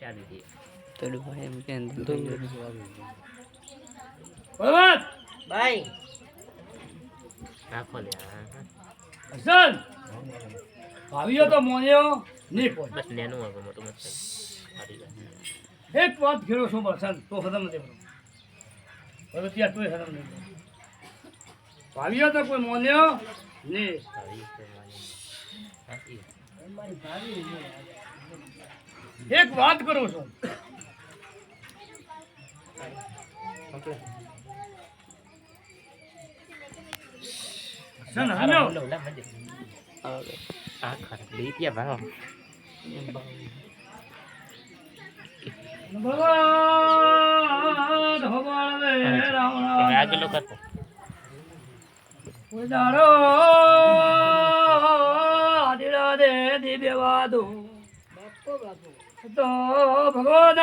તો ભાઈ એમ કે બરાબર ભાઈ રાખો લે હસન ભાવિયો તો મોન્યો નહીં કોઈ બસ નેનું આવે મોટું મત એક વાત ખેડો છો હસન તો ખતમ નથી બરોબર ત્યાં તોય ખતમ નહીં ભાવિયો તો કોઈ મોન્યો નહીં એક વાત કરું છું હસન હમ્યો આ ખરા લઈ ગયા ભાવ ભગવાન ભગવાન રામ આગળ કરતો ઉદારો આદિરા દે દિવ્યવાદો તો ભગવાન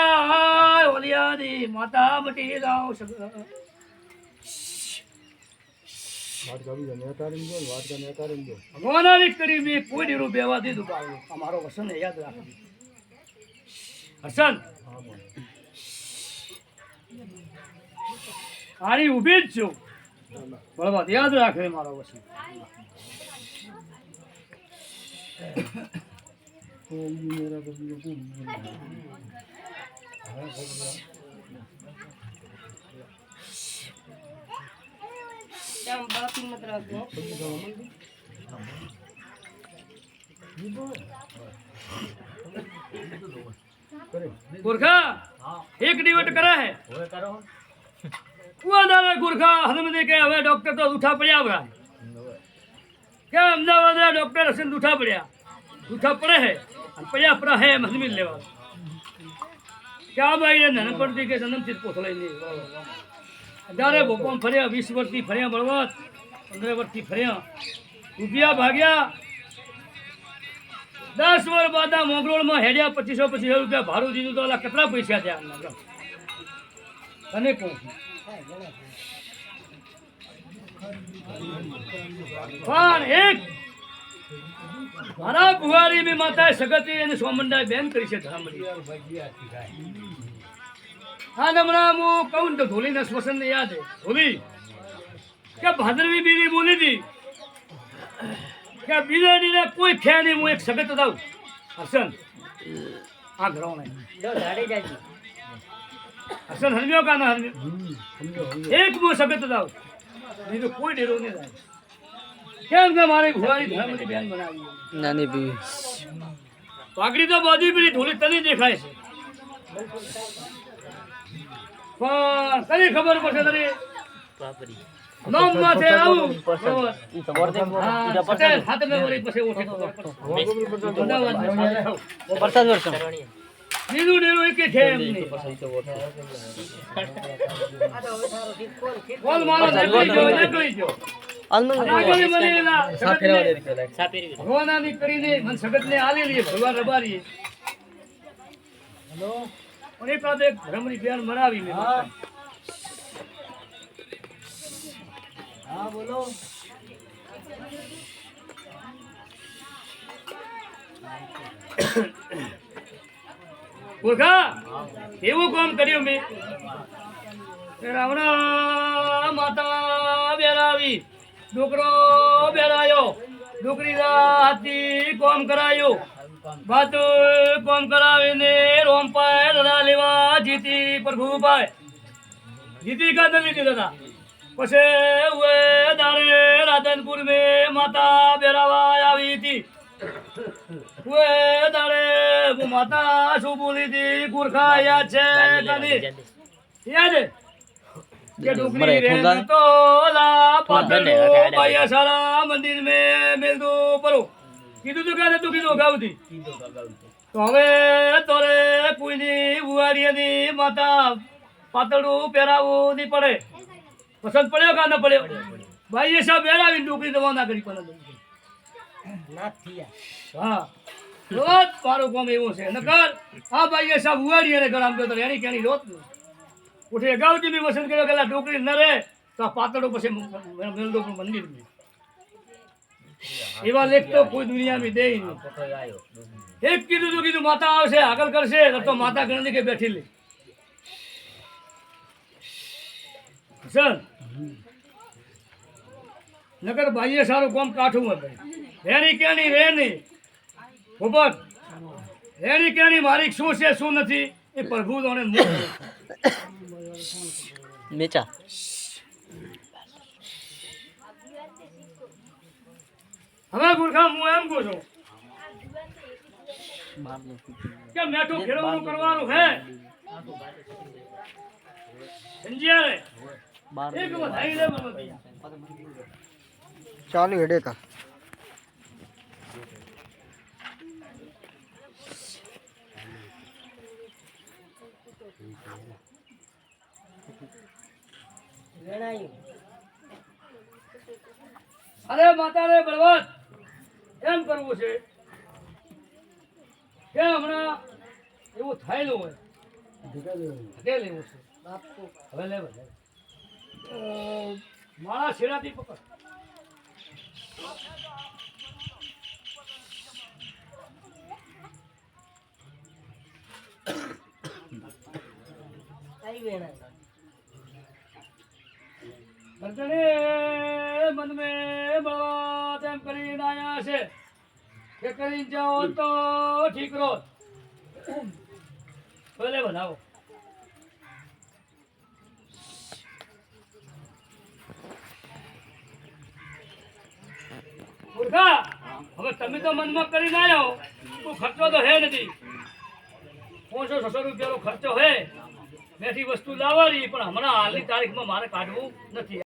ઓલિયાદી માતા મટી લાવ સગ ભગવાનાની કરી મેં કોઈ દીરું બેવા દીધું બાળું અમારો વસન યાદ રાખજો હસન આની ઊભી જ છું બરાબર યાદ રાખે મારો વસન કેમ બાપી મત રાખો गुरखा एक डिवट करा है वो दादा गुरखा हदम दे के हवे डॉक्टर तो उठा पड़या बरा क्या अहमदाबाद डॉक्टर हसन उठा पड़े है पड़या पड़ा है महमिल लेवा क्या भाई ने नन पड़ती के जन्म चित पोथले नहीं दारे भोपम फरिया 20 वर्षी फरिया बळवत 15 वर्षी फरिया रुपया भाग्या 10 वर बाद मोगरोल में हेड्या 2500 रुपया भाड़ू दीधું तो કેટલા પૈસા થયા તને કહું પણ એક મારા બુહારી ની માતાએ સગતી અને સોમંડાએ બેન કરી છે ધરામડી હા નમણા હું કહું તો ધોલીના શ્વસન ને યાદ હે ધોલી કે ભાદરવી બીરી બોલી હતી કે બિલાડીને કોઈ ખે નહીં હું એક સગત દઉં હસન આ ઘરો નહીં હસન હરમ્યો કા ના હરમ્યો એક હું સગત દઉં નહીં તો કોઈ ડેરો નહીં થાય કેમ કે મારી ભુવારી ધર્મની બેન બનાવી નાની બી પાઘડી તો બાજુ પેલી ધોલી તને દેખાય છે પણ કઈ ખબર પડશે તને વાપરી નામ માથે આવું પ્રસાદ વર્ષ બીજું ડેરો એક છે એમ નહીં બોલ મારો નીકળી ગયો ભગવાનાની કરીને મન સગતને આલેલી ભગવાન રબારી હેલો અને પાસે ધર્મની બેન મરાવી મે હા બોલો ઓળખા એવું કામ કર્યું મેં રાવણા માતા બેરાવી ડોકરો બેરાયો ડોકરી હાથી કોમ કરાયો બાત કોમ કરાવીને રોમપાય લડા લેવા જીતી પ્રભુભાઈ જીતી કા દલી દીધા પછી ઉએ દારે રાધનપુર में માતા બેરાવા આવી હતી ઉએ દારે वो માતા શું બોલી હતી ગુરખા યાદ છે કદી યાદ કે ડુગરી રે તો લા પાતળો ભાઈ સારા મંદિર में मिल दो परो કીધું તો કાને તું કીધું ગાવતી તો હવે તોરે કોઈની બુવારીની માતા પાતળું પહેરાવું નહીં પડે પસંદ પડ્યો કા ન પડ્યો ભાઈ એ સબ બેરાવી ડુગરી દવા ના કરી પણ ના થયા હા રોજ મારું કામ એવું છે નકર આ ભાઈ એ સબ બુવારી અને ગળામ તો એની કેની રોત ઉઠે ગાવતી બી પસંદ કર્યો કે ડોકરી ન રહે તો પાતળું પછી મેલદો મંદિર में એવા લેખ તો કોઈ દુનિયા में દે નહીં એક કીધું તો કીધું માતા આવશે આગળ કરશે તો માતા ગણની કે બેઠી લે સર નકર ભાઈએ સારું કોમ કાઠું હતું રેણી કેણી રે નહીં ભૂપત રેણી કેણી મારી શું છે શું નથી એ પ્રભુ જાણે મેચા હવે ગુરખા હું એમ કહું છું કે મેઠું ખેડવાનું કરવાનું હે સમજ્યા રે એક વધાઈ લે મને ચાલુ હેડે તા વેણાયું અરે માતા રે બળવત એમ કરવું છે કે હમણાં એવું થયેલું હોય કે લેવું છે બાપુ હવે લે બધા મારા શેરાથી પકડ કઈ વેણાયું ભરતણે મન મે બળવત એમ કરીને આયા છે કે કરી જાઓ તો ઠીક રહો ભલે બનાવો મૂર્ખા હવે તમે તો મનમાં કરીને આવ્યો તું ખર્ચો તો હે નથી 500-600 રૂપિયાનો ખર્ચો હે બેઠી વસ્તુ લાવવાની પણ હમણાં હાલની તારીખમાં મારે કાઢવું નથી